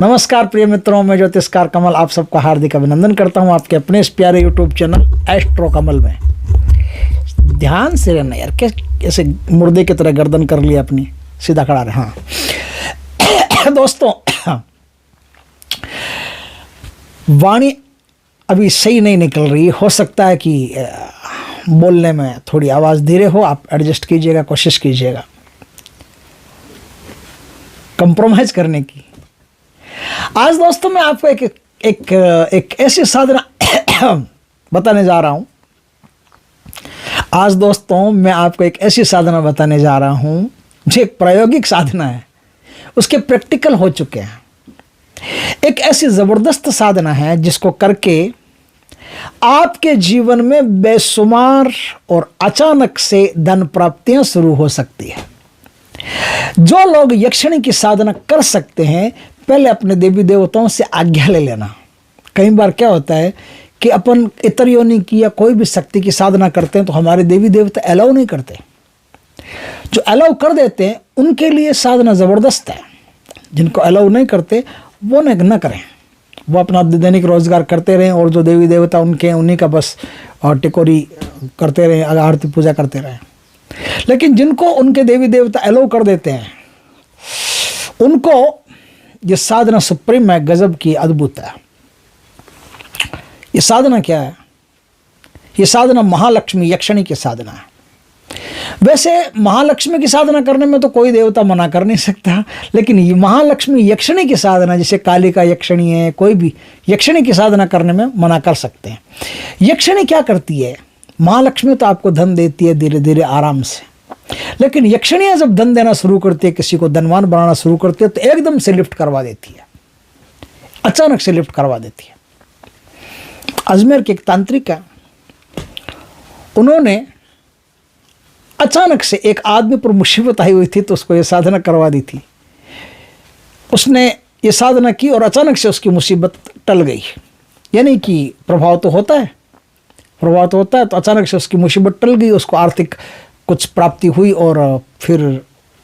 नमस्कार प्रिय मित्रों, मैं ज्योतिषकार कमल आप सबका हार्दिक अभिनंदन करता हूं आपके अपने इस प्यारे यूट्यूब चैनल एस्ट्रो कमल में। ध्यान से रहना यार, कैसे मुर्दे की तरह गर्दन कर लिया अपनी, सीधा खड़ा रहे। हाँ दोस्तों, वाणी अभी सही नहीं निकल रही, हो सकता है कि बोलने में थोड़ी आवाज़ धीरे हो, आप एडजस्ट कीजिएगा, कोशिश कीजिएगा कंप्रोमाइज करने की। आज दोस्तों मैं आपको एक ऐसी साधना बताने जा रहा हूं। आज दोस्तों मैं आपको एक ऐसी साधना बताने जा रहा हूं जो एक प्रायोगिक साधना है, उसके प्रैक्टिकल हो चुके हैं। एक ऐसी जबरदस्त साधना है जिसको करके आपके जीवन में बेशुमार और अचानक से धन प्राप्तियां शुरू हो सकती है। जो लोग यक्षिणी की साधना कर सकते हैं, पहले अपने देवी देवताओं से आज्ञा ले लेना। कई बार क्या होता है कि अपन इतर योनि की या कोई भी शक्ति की साधना करते हैं तो हमारे देवी देवता अलाउ नहीं करते। जो अलाउ कर देते हैं उनके लिए साधना ज़बरदस्त है, जिनको अलाउ नहीं करते वो न करें, वो अपना दैनिक रोजगार करते रहें और जो देवी देवता उनके उन्हीं का बस टिकोरी करते रहें, आरती पूजा करते रहें। लेकिन जिनको उनके देवी देवता अलाउ कर देते हैं उनको ये साधना सुप्रीम है, गजब की, अद्भुत है। ये साधना क्या है? ये साधना महालक्ष्मी यक्षिणी की साधना है। वैसे महालक्ष्मी की साधना करने में तो कोई देवता मना कर नहीं सकता, लेकिन ये महालक्ष्मी यक्षिणी की साधना, जैसे कालिका यक्षिणी है, कोई भी यक्षिणी की साधना करने में मना कर सकते हैं। यक्षिणी क्या करती है? महालक्ष्मी तो आपको धन देती है धीरे धीरे आराम से, लेकिन यक्षिणियाँ जब धन देना शुरू करती है, किसी को धनवान बनाना शुरू करती है, तो एकदम से लिफ्ट करवा देती है, अचानक से लिफ्ट करवा देती है। अजमेर के एक तांत्रिक है, उन्होंने अचानक से एक आदमी पर मुसीबत आई हुई थी तो उसको ये साधना करवा दी थी। उसने ये साधना की और अचानक से उसकी मुसीबत टल गई। यानी कि प्रभाव तो होता है, तो अचानक से उसकी मुसीबत टल गई, उसको आर्थिक कुछ प्राप्ति हुई और फिर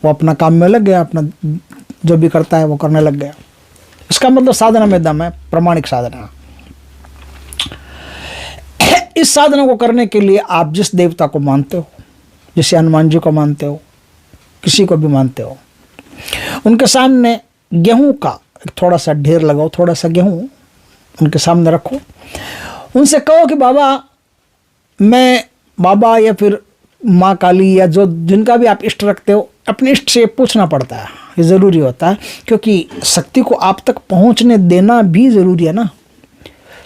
वो अपना काम में लग गया, अपना जो भी करता है वो करने लग गया। इसका मतलब साधना में दम है, प्रमाणिक साधना। इस साधना को करने के लिए आप जिस देवता को मानते हो, जैसे हनुमान जी को मानते हो, किसी को भी मानते हो, उनके सामने गेहूं का थोड़ा सा ढेर लगाओ, थोड़ा सा गेहूं उनके सामने रखो, उनसे कहो कि बाबा या फिर माँ काली या जो जिनका भी आप इष्ट रखते हो, अपने इष्ट से पूछना पड़ता है, ये ज़रूरी होता है, क्योंकि शक्ति को आप तक पहुँचने देना भी ज़रूरी है ना।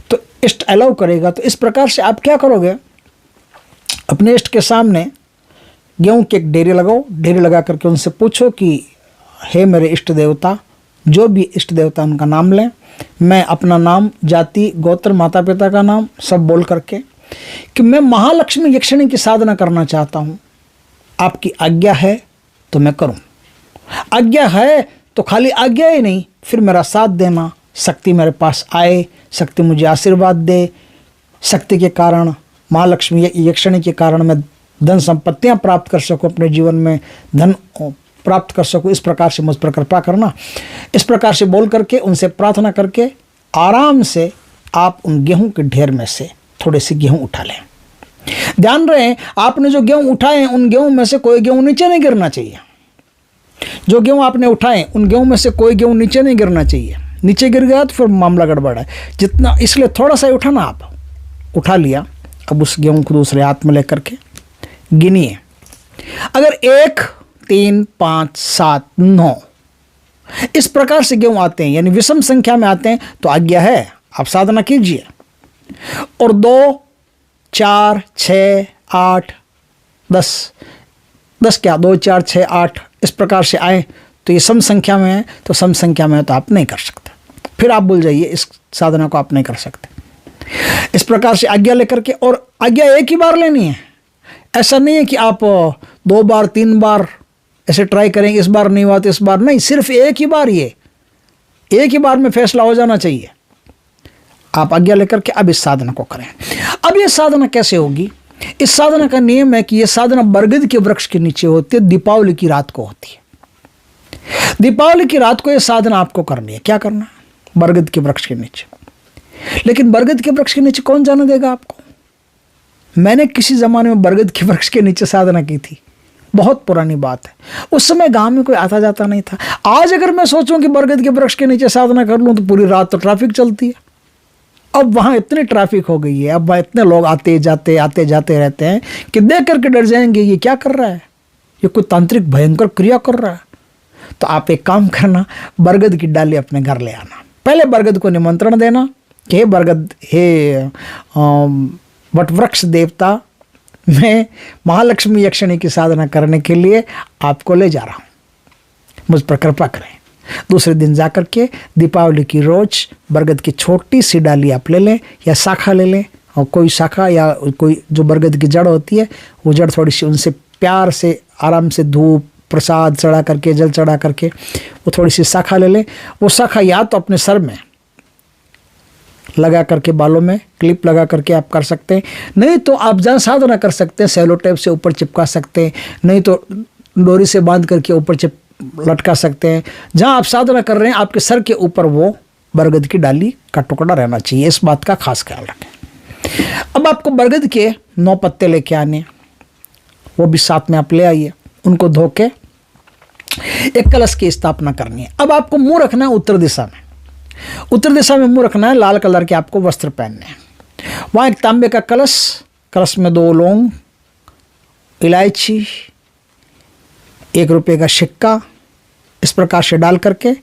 तो इष्ट अलाउ करेगा। तो इस प्रकार से आप क्या करोगे, अपने इष्ट के सामने गेहूं के एक डेरे लगाओ, डेरे लगा करके उनसे पूछो कि हे मेरे इष्ट देवता, जो भी इष्ट देवता उनका नाम लें, मैं अपना नाम, जाति, गोत्र, माता पिता का नाम सब बोल करके कि मैं महालक्ष्मी यक्षिणी की साधना करना चाहता हूँ, आपकी आज्ञा है तो मैं करूँ। आज्ञा है तो खाली आज्ञा ही नहीं, फिर मेरा साथ देना, शक्ति मेरे पास आए, शक्ति मुझे आशीर्वाद दे, शक्ति के कारण, महालक्ष्मी यक्षिणी के कारण मैं धन संपत्तियाँ प्राप्त कर सकूँ, अपने जीवन में धन प्राप्त कर सकूँ। इस प्रकार से मुझ पर कृपा करना। इस प्रकार से बोल करके उनसे प्रार्थना करके आराम से आप उन गेहूं के ढेर में से थोड़े से गेहूं उठा लें। ध्यान रहे, आपने जो गेहूं उठाए हैं उन गेहूं में से कोई गेहूं नीचे नहीं गिरना चाहिए। जो गेहूं आपने उठाए उन गेहूं में से कोई गेहूं नीचे नहीं गिरना चाहिए। नीचे गिर गया तो फिर मामला गड़बड़ है। जितना, इसलिए थोड़ा सा ही उठाना। आप उठा लिया, अब उस गेहूं को दूसरे हाथ में लेकर के गिनिए। अगर 1, 3, 5, 7, 9 इस प्रकार से गेहूं आते हैं, यानी विषम संख्या में आते हैं, तो आज्ञा है आप साधना कीजिए। और 2, 4, 6, 8, 10 क्या, 2, 4, 6, 8 इस प्रकार से आए तो ये सम संख्या में है, तो सम संख्या में है तो आप नहीं कर सकते। फिर आप भूल जाइए, इस साधना को आप नहीं कर सकते। इस प्रकार से आज्ञा लेकर के, और आज्ञा एक ही बार लेनी है। ऐसा नहीं है कि आप 2 बार 3 बार ऐसे ट्राई करेंगे, इस बार नहीं हुआ तो इस बार नहीं, सिर्फ एक ही बार, ये एक ही बार में फैसला हो जाना चाहिए। आप आज्ञा लेकर के अब इस साधना को करें। अब ये साधना कैसे होगी? इस साधना का नियम है कि ये साधना बरगद के वृक्ष के नीचे होती है, दीपावली की रात को होती है। दीपावली की रात को ये साधना आपको करनी है। क्या करना है? बरगद के वृक्ष के नीचे। लेकिन बरगद के वृक्ष के नीचे कौन जाने देगा आपको? मैंने किसी ज़माने में बरगद के वृक्ष के नीचे साधना की थी, बहुत पुरानी बात है। उस समय गांव में कोई आता जाता नहीं था। आज अगर मैं सोचूं कि बरगद के वृक्ष के नीचे साधना कर लूं तो पूरी रात तो ट्रैफिक चलती है। अब वहाँ इतनी ट्रैफिक हो गई है, अब वहाँ इतने लोग आते जाते रहते हैं कि देख करके डर जाएंगे, ये क्या कर रहा है, ये कोई तांत्रिक भयंकर क्रिया कर रहा है। तो आप एक काम करना, बरगद की डाली अपने घर ले आना। पहले बरगद को निमंत्रण देना कि हे बरगद, हे वट वृक्ष देवता, मैं महालक्ष्मी यक्षिणी की साधना करने के लिए आपको ले जा रहा हूँ, मुझ पर कृपा करें। दूसरे दिन जाकर के दीपावली की रोज बरगद की छोटी सी डाली आप ले लें या शाखा ले लें, और कोई शाखा या कोई जो बरगद की जड़ होती है वो जड़ थोड़ी सी उनसे प्यार से आराम से धूप प्रसाद चढ़ा करके, जल चढ़ा करके वो थोड़ी सी शाखा ले लें। वो शाखा या तो अपने सर में लगा करके, बालों में क्लिप लगा करके आप कर सकते हैं, नहीं तो आप जहाँ साधना कर सकते हैं सेलो टेप से ऊपर चिपका सकते हैं, नहीं तो डोरी से बांध करके ऊपर लटका सकते हैं। जहाँ आप साधना कर रहे हैं आपके सर के ऊपर वो बरगद की डाली का टुकड़ा रहना चाहिए, इस बात का खास ख्याल रखें। अब आपको बरगद के 9 पत्ते लेके आने, वो भी साथ में आप ले आइए, उनको धो के एक कलश की स्थापना करनी है। अब आपको मुंह रखना है उत्तर दिशा में, उत्तर दिशा में मुंह रखना है, लाल कलर के आपको वस्त्र पहनने हैं। वहाँ एक तांबे का कलश, कलश में 2 लौंग, इलायची, 1 रुपये का सिक्का, इस प्रकार से डाल करके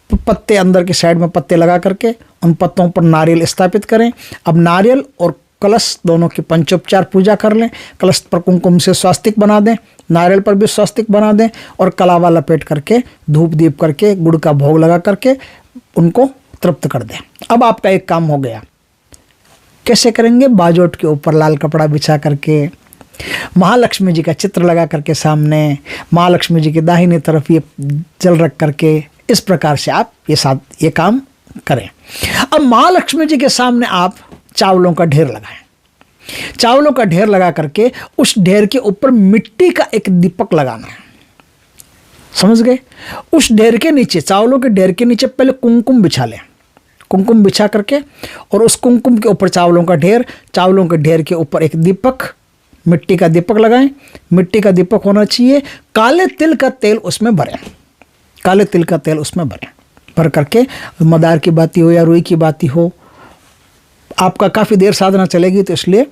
पत्ते अंदर की साइड में पत्ते लगा करके उन पत्तों पर नारियल स्थापित करें। अब नारियल और कलश दोनों की पंचोपचार पूजा कर लें। कलश पर कुमकुम से स्वास्तिक बना दें, नारियल पर भी स्वास्तिक बना दें और कलावा लपेट करके धूप दीप करके गुड़ का भोग लगा करके उनको तृप्त कर दें। अब आपका एक काम हो गया। कैसे करेंगे? बाजोट के ऊपर लाल कपड़ा बिछा करके महालक्ष्मी जी का चित्र लगा करके सामने, महालक्ष्मी जी की दाहिनी तरफ ये जल रख करके, इस प्रकार से आप ये काम करें। अब महालक्ष्मी जी के सामने आप चावलों का ढेर लगाएं। चावलों का ढेर लगा करके उस ढेर के ऊपर मिट्टी का एक दीपक लगाना है, समझ गए? उस ढेर के नीचे, चावलों के ढेर के नीचे पहले कुमकुम बिछा लें। कुमकुम बिछा करके और उस कुमकुम के ऊपर चावलों का ढेर, चावलों के ढेर के ऊपर एक दीपक, मिट्टी का दीपक लगाएं। मिट्टी का दीपक होना चाहिए, काले तिल का तेल उसमें भरें, काले तिल का तेल उसमें भरें। भर करके मदार की बाती हो या रुई की बाती हो, आपका काफ़ी देर साधना चलेगी तो इसलिए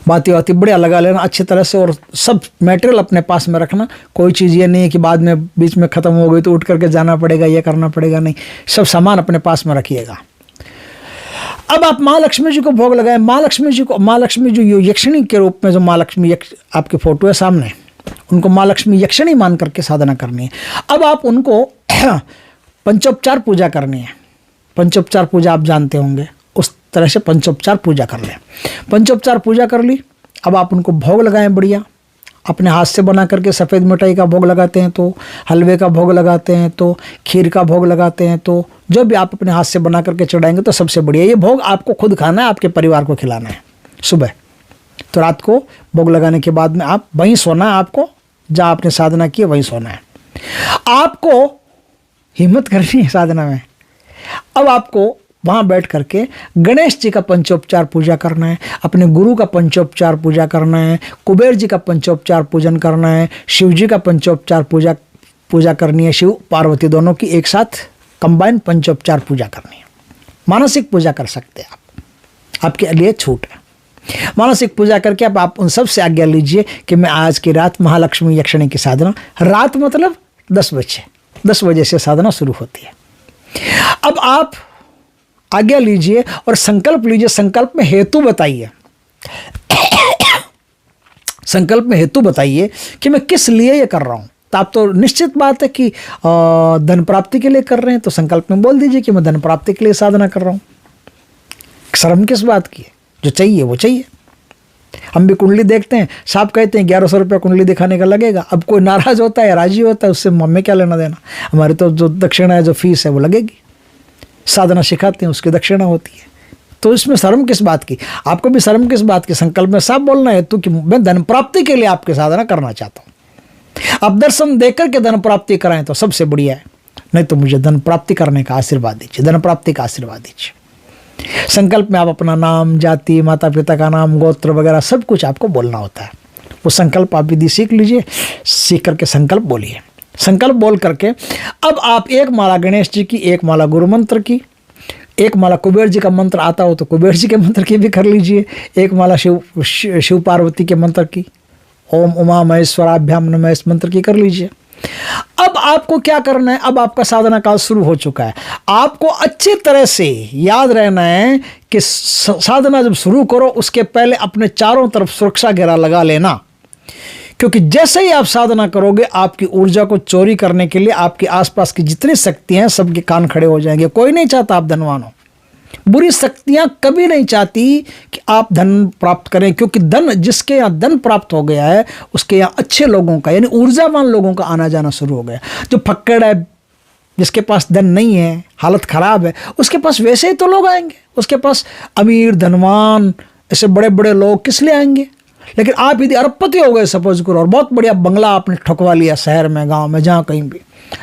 बाती वाती बढ़िया लगा लेना अच्छी तरह से, और सब मटेरियल अपने पास में रखना। कोई चीज़ ये नहीं है कि बाद में बीच में ख़त्म हो गई तो उठ करके जाना पड़ेगा, ये करना पड़ेगा, नहीं, सब सामान अपने पास में रखिएगा। अब आप महालक्ष्मी जी को भोग लगाएं। महालक्ष्मी जी यक्षिणी के रूप में, जो महालक्ष्मी आपकी फोटो है सामने, उनको महालक्ष्मी यक्षिणी मान करके साधना करनी है। अब आप उनको पंचोपचार पूजा करनी है। पंचोपचार पूजा आप जानते होंगे, उस तरह से पंचोपचार पूजा कर लें। पंचोपचार पूजा कर ली। अब आप उनको भोग लगाएं बढ़िया, अपने हाथ से बना करके। सफ़ेद मिठाई का भोग लगाते हैं तो, हलवे का भोग लगाते हैं तो, खीर का भोग लगाते हैं तो, जो भी आप अपने हाथ से बना करके चढ़ाएंगे तो सबसे बढ़िया। ये भोग आपको खुद खाना है, आपके परिवार को खिलाना है सुबह। तो रात को भोग लगाने के बाद में आप वहीं सोना है, आपको जहाँ आपने साधना की वहीं सोना है। आपको हिम्मत करनी है साधना में। अब आपको वहाँ बैठ करके गणेश जी का पंचोपचार पूजा करना है, अपने गुरु का पंचोपचार पूजा करना है, कुबेर जी का पंचोपचार पूजन करना है, शिव जी का पंचोपचार पूजा करनी है। शिव पार्वती दोनों की एक साथ कंबाइन पंचोपचार पूजा करनी है। मानसिक पूजा कर सकते हैं आप, आपके लिए छूट है। मानसिक पूजा करके अब आप उन सब से आज्ञा लीजिए कि मैं आज की रात महालक्ष्मी यक्षिणी की साधना, रात मतलब 10 बजे से साधना शुरू होती है। अब आप आज्ञा लीजिए और संकल्प लीजिए। संकल्प में हेतु बताइए, संकल्प में हेतु बताइए कि मैं किस लिए ये कर रहा हूँ। तो आप तो निश्चित बात है कि धन प्राप्ति के लिए कर रहे हैं, तो संकल्प में बोल दीजिए कि मैं धन प्राप्ति के लिए साधना कर रहा हूँ। शर्म किस बात की है? जो चाहिए वो चाहिए। हम भी कुंडली देखते हैं, साहब कहते हैं 1100 रुपये कुंडली दिखाने का लगेगा। अब कोई नाराज होता है या राजी होता है, उससे हमें क्या लेना देना। हमारी तो जो दक्षिणा है, जो फीस है वो लगेगी। साधना सिखाते हैं उसकी दक्षिणा होती है, तो इसमें शर्म किस बात की? आपको भी शर्म किस बात की? संकल्प में साफ बोलना है तो कि मैं धन प्राप्ति के लिए आपकी साधना करना चाहता हूँ। आप दर्शन देकर के धन प्राप्ति कराएं तो सबसे बढ़िया है, नहीं तो मुझे धन प्राप्ति करने का आशीर्वाद दीजिए, धन प्राप्ति का आशीर्वाद दीजिए। संकल्प में आप अपना नाम, जाति, माता पिता का नाम, गोत्र वगैरह सब कुछ आपको बोलना होता है। वो संकल्प आप विधि सीख लीजिए, सीख करके संकल्प बोलिए। संकल्प बोल करके अब आप एक माला गणेश जी की, एक माला गुरु मंत्र की, एक माला कुबेर जी का मंत्र आता हो तो कुबेर जी के मंत्र की भी कर लीजिए, एक माला शिव पार्वती के मंत्र की, ओम उमा महेश्वराभ्याम नमः इस मंत्र की कर लीजिए। अब आपको क्या करना है, अब आपका साधना काल शुरू हो चुका है। आपको अच्छी तरह से याद रहना है कि साधना जब शुरू करो उसके पहले अपने चारों तरफ सुरक्षा घेरा लगा लेना, क्योंकि जैसे ही आप साधना करोगे आपकी ऊर्जा को चोरी करने के लिए आपके आसपास की जितनी शक्तियां हैं सबके कान खड़े हो जाएंगे। कोई नहीं चाहता आप धनवान हो। बुरी शक्तियां कभी नहीं चाहती कि आप धन प्राप्त करें, क्योंकि धन, जिसके यहाँ धन प्राप्त हो गया है उसके यहाँ अच्छे लोगों का यानी ऊर्जावान लोगों का आना जाना शुरू हो गया। जो फक्कड़ है, जिसके पास धन नहीं है, हालत खराब है, उसके पास वैसे ही तो लोग आएंगे। उसके पास अमीर, धनवान, ऐसे बड़े बड़े लोग किस लिए आएंगे। लेकिन आप यदि अरबपति हो गए सपोज करो और बहुत बढ़िया बंगला आपने ठुकवा लिया शहर में, गांव में, जहाँ कहीं भी,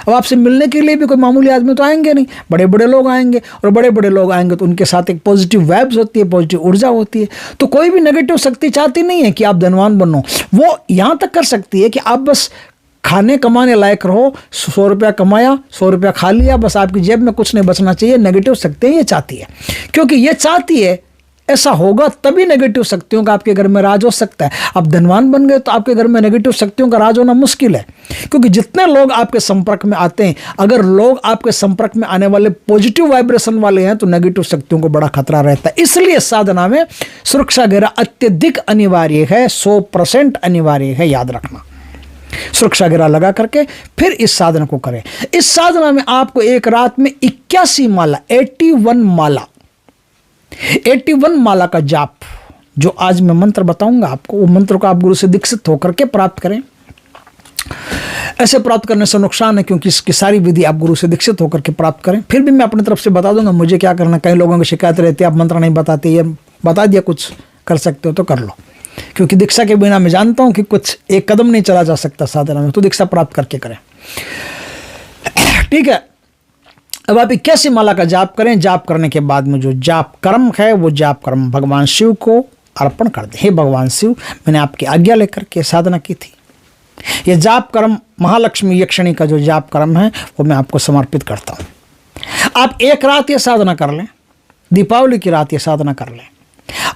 अब आपसे मिलने के लिए भी कोई मामूली आदमी तो आएंगे नहीं, बड़े बड़े लोग आएंगे। और बड़े बड़े लोग आएंगे तो उनके साथ एक पॉजिटिव वाइब्स होती है, पॉजिटिव ऊर्जा होती है। तो कोई भी नेगेटिव शक्ति चाहती नहीं है कि आप धनवान बनो। वो यहाँ तक कर सकती है कि आप बस खाने कमाने लायक रहो, 100 रुपया कमाया, 100 रुपया खा लिया, बस आपकी जेब में कुछ नहीं बचना चाहिए। नेगेटिव शक्तियाँ ये चाहती है, क्योंकि ये चाहती है ऐसा होगा तभी नेगेटिव शक्तियों का आपके घर में राज हो सकता है। आप धनवान बन गए तो आपके घर में नेगेटिव शक्तियों का राज होना मुश्किल है, क्योंकि जितने लोग आपके संपर्क में आते हैं, अगर लोग आपके संपर्क में आने वाले पॉजिटिव वाइब्रेशन वाले हैं तो नेगेटिव शक्तियों को बड़ा खतरा रहता है। इसलिए साधना में सुरक्षा घेरा अत्यधिक अनिवार्य है, 100% अनिवार्य है, याद रखना। सुरक्षा घेरा लगा करके फिर इस साधना को करें। इस साधना में आपको एक रात में 81 माला, 81 माला, 81 माला का जाप, जो आज मैं मंत्र बताऊंगा आपको, वो मंत्र को आप गुरु से दीक्षित होकर के प्राप्त करें। ऐसे प्राप्त करने से नुकसान है, क्योंकि इसकी सारी विधि आप गुरु से दीक्षित होकर के प्राप्त करें। फिर भी मैं अपनी तरफ से बता दूंगा मुझे क्या करना। कई लोगों की शिकायत रहती है आप मंत्र नहीं बताते, ये बता दिया, कुछ कर सकते हो तो कर लो, क्योंकि दीक्षा के बिना मैं जानता हूं कि कुछ एक कदम नहीं चला जा सकता साधना में, तो दीक्षा प्राप्त करके करें। ठीक है, अब आप 81 माला का जाप करें। जाप करने के बाद में जो जाप कर्म है वो जाप कर्म भगवान शिव को अर्पण कर दें। हे भगवान शिव, मैंने आपकी आज्ञा लेकर के साधना की थी, ये जाप कर्म महालक्ष्मी यक्षिणी का जो जाप कर्म है वो मैं आपको समर्पित करता हूँ। आप एक रात ये साधना कर लें, दीपावली की रात ये साधना कर लें।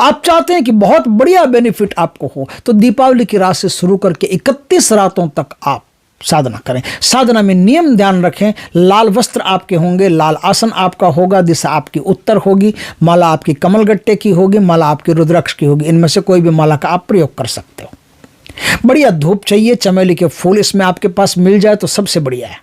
आप चाहते हैं कि बहुत बढ़िया बेनिफिट आपको हो तो दीपावली की रात से शुरू करके 31 रातों तक आप साधना करें। साधना में नियम ध्यान रखें, लाल वस्त्र आपके होंगे, लाल आसन आपका होगा, दिशा आपकी उत्तर होगी, माला आपकी कमलगट्टे की होगी, माला आपकी रुद्राक्ष की होगी। इनमें से कोई भी माला का आप प्रयोग कर सकते हो। बढ़िया धूप चाहिए, चमेली के फूल इसमें आपके पास मिल जाए तो सबसे बढ़िया है।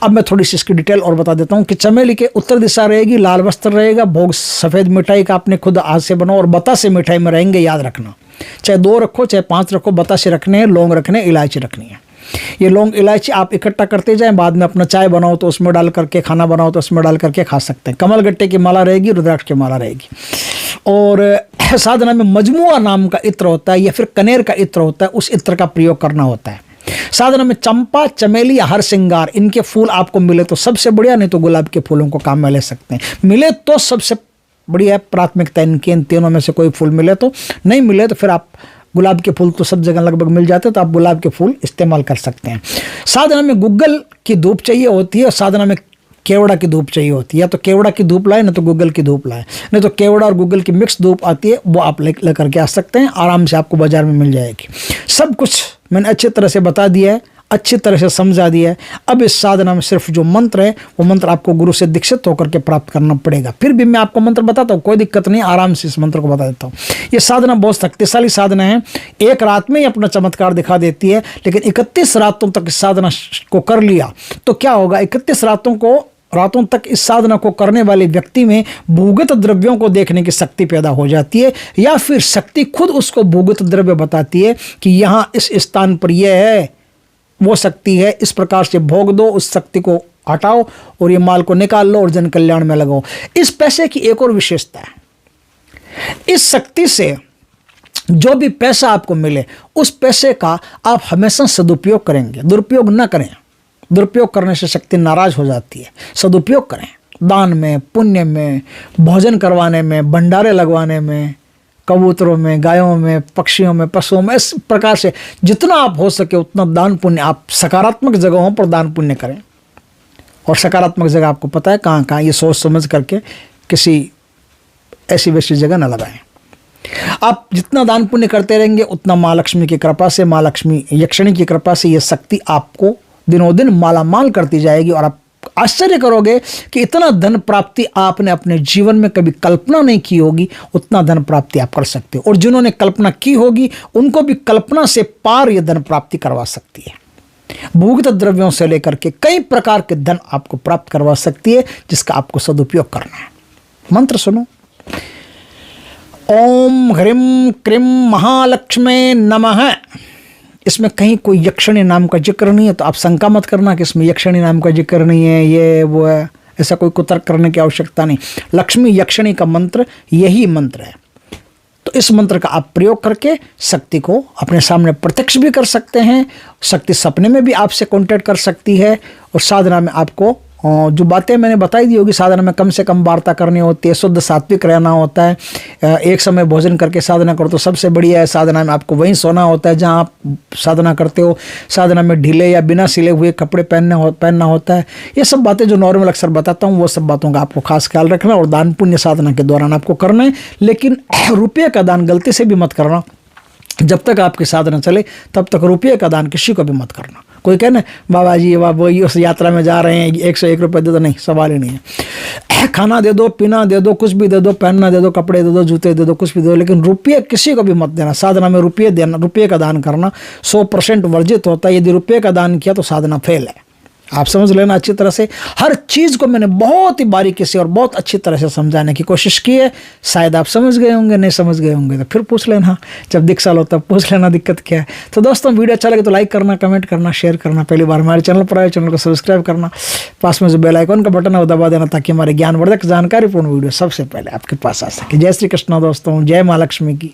अब मैं थोड़ी सी इसकी डिटेल और बता देता हूँ कि चमेली के उत्तर दिशा रहेगी, लाल वस्त्र रहेगा, भोग सफ़ेद मिठाई का आपने खुद हाथ से बनाओ और बतासे मिठाई में रहेंगे, याद रखना। चाहे 2 रखो चाहे 5 रखो, बतासे रखने हैं, लौंग रखने, इलायची रखनी है। ये लौंग इलायची आप इकट्ठा करते जाएं, बाद में अपना चाय बनाओ तो उसमें डाल करके, खाना बनाओ तो उसमें डाल करके खा सकते हैं। कमलगट्टे की माला रहेगी, रुद्राक्ष की माला रहेगी। और साधना में मजमुआ नाम का इत्र होता है या फिर कनेर का इत्र होता है, उस इत्र का प्रयोग करना होता है। साधना में चंपा, चमेली या हर श्रृंगार, इनके फूल आपको मिले तो सबसे बढ़िया, नहीं तो गुलाब के फूलों को काम में ले सकते हैं। मिले तो सबसे बढ़िया प्राथमिकता इनकी, इन तीनों में से कोई फूल मिले तो, नहीं मिले तो फिर आप गुलाब के फूल तो सब जगह लगभग मिल जाते हैं, तो आप गुलाब के फूल इस्तेमाल कर सकते हैं। साधना में गुग्गल की धूप चाहिए होती है और साधना में केवड़ा की धूप चाहिए होती है। या तो केवड़ा की धूप लाए, नहीं तो गुग्गल की धूप लाए, नहीं तो केवड़ा और गुग्गल की मिक्स धूप आती है, वो आप ले करके आ सकते हैं, आराम से आपको बाजार में मिल जाएगी। सब कुछ मैंने अच्छी तरह से बता दिया है, अच्छी तरह से समझा दिया है। अब इस साधना में सिर्फ जो मंत्र है वो मंत्र आपको गुरु से दीक्षित होकर के प्राप्त करना पड़ेगा। फिर भी मैं आपको मंत्र बताता हूँ, कोई दिक्कत नहीं, आराम से इस मंत्र को बता देता हूँ। ये साधना बहुत शक्तिशाली साधना है, एक रात में ही अपना चमत्कार दिखा देती है। लेकिन 31 रातों तक इस साधना को कर लिया तो क्या होगा, 31 रातों तक इस साधना को करने वाले व्यक्ति में भूगत द्रव्यों को देखने की शक्ति पैदा हो जाती है, या फिर शक्ति खुद उसको भूगत द्रव्य बताती है कि यहाँ इस स्थान पर यह है, वो शक्ति है, इस प्रकार से भोग दो, उस शक्ति को हटाओ और ये माल को निकाल लो और जन कल्याण में लगाओ। इस पैसे की एक और विशेषता है, इस शक्ति से जो भी पैसा आपको मिले उस पैसे का आप हमेशा सदुपयोग करेंगे, दुरुपयोग ना करें। दुरुपयोग करने से शक्ति नाराज हो जाती है। सदुपयोग करें, दान में, पुण्य में, भोजन करवाने में, भंडारे लगवाने में, कबूतरों में, गायों में, पक्षियों में, पशुओं में, इस प्रकार से जितना आप हो सके उतना दान पुण्य आप सकारात्मक जगहों पर दान पुण्य करें। और सकारात्मक जगह आपको पता है कहाँ कहाँ, ये सोच समझ करके किसी ऐसी वैसी जगह न लगाएं। आप जितना दान पुण्य करते रहेंगे उतना माँ लक्ष्मी की कृपा से, माँ लक्ष्मी यक्षिणी की कृपा से ये शक्ति आपको दिनों दिन मालामाल करती जाएगी। और आप आश्चर्य करोगे कि इतना धन प्राप्ति आपने अपने जीवन में कभी कल्पना नहीं की होगी, उतना धन प्राप्ति आप कर सकते हो। और जिन्होंने कल्पना की होगी उनको भी कल्पना से पार ये धन प्राप्ति करवा सकती है। भूगत द्रव्यों से लेकर के कई प्रकार के धन आपको प्राप्त करवा सकती है, जिसका आपको सदुपयोग करना है। मंत्र सुनो। ओम ह्रीं क्रीं महालक्ष्मे नमः। इसमें कहीं कोई यक्षिणी नाम का जिक्र नहीं है, तो आप शंका मत करना कि इसमें यक्षिणी नाम का जिक्र नहीं है, ये वो है, ऐसा कोई कुतर्क करने की आवश्यकता नहीं। लक्ष्मी यक्षिणी का मंत्र यही मंत्र है। तो इस मंत्र का आप प्रयोग करके शक्ति को अपने सामने प्रत्यक्ष भी कर सकते हैं। शक्ति सपने में भी आपसे कांटेक्ट कर सकती है। और साधना में आपको जो बातें मैंने बताई दी होगी, साधना में कम से कम वार्ता करनी होती है, शुद्ध सात्विक रहना होता है, एक समय भोजन करके साधना करो तो सबसे बढ़िया है। साधना में आपको वहीं सोना होता है जहां आप साधना करते हो। साधना में ढीले या बिना सिले हुए कपड़े पहनना होता है। ये सब बातें जो नॉर्मल अक्सर बताता हूँ, वो सब बातों का आपको खास ख्याल रखना। और दान पुण्य साधना के दौरान आपको करना है, लेकिन रुपये का दान गलती से भी मत करना। जब तक आपकी साधना चले तब तक रुपये का दान किसी को भी मत करना। कोई कहना बाबा जी वही उस यात्रा में जा रहे हैं 101 रुपये दे दो, नहीं, सवाल ही नहीं है। खाना दे दो, पीना दे दो, कुछ भी दे दो, पहनना दे दो, कपड़े दे दो, जूते दे दो, कुछ भी दे दो, लेकिन रुपये किसी को भी मत देना। साधना में रुपये देना, रुपये का दान करना 100% वर्जित होता है। यदि रुपये का दान किया तो साधना फेल है। आप समझ लेना अच्छी तरह से। हर चीज़ को मैंने बहुत ही बारीकी से और बहुत अच्छी तरह से समझाने की कोशिश की है। शायद आप समझ गए होंगे, नहीं समझ गए होंगे तो फिर पूछ लेना, जब दिक्कत हो तब पूछ लेना दिक्कत क्या है। तो दोस्तों, वीडियो अच्छा लगे तो लाइक करना, कमेंट करना, शेयर करना। पहली बार हमारे चैनल पर आए, चैनल को सब्सक्राइब करना। पास में जो बेल आइकन का बटन है वो दबा देना, ताकि हमारे ज्ञानवर्धक जानकारीपूर्ण वीडियो सबसे पहले आपके पास आ सके। जय श्री कृष्ण दोस्तों, जय माँ लक्ष्मी की।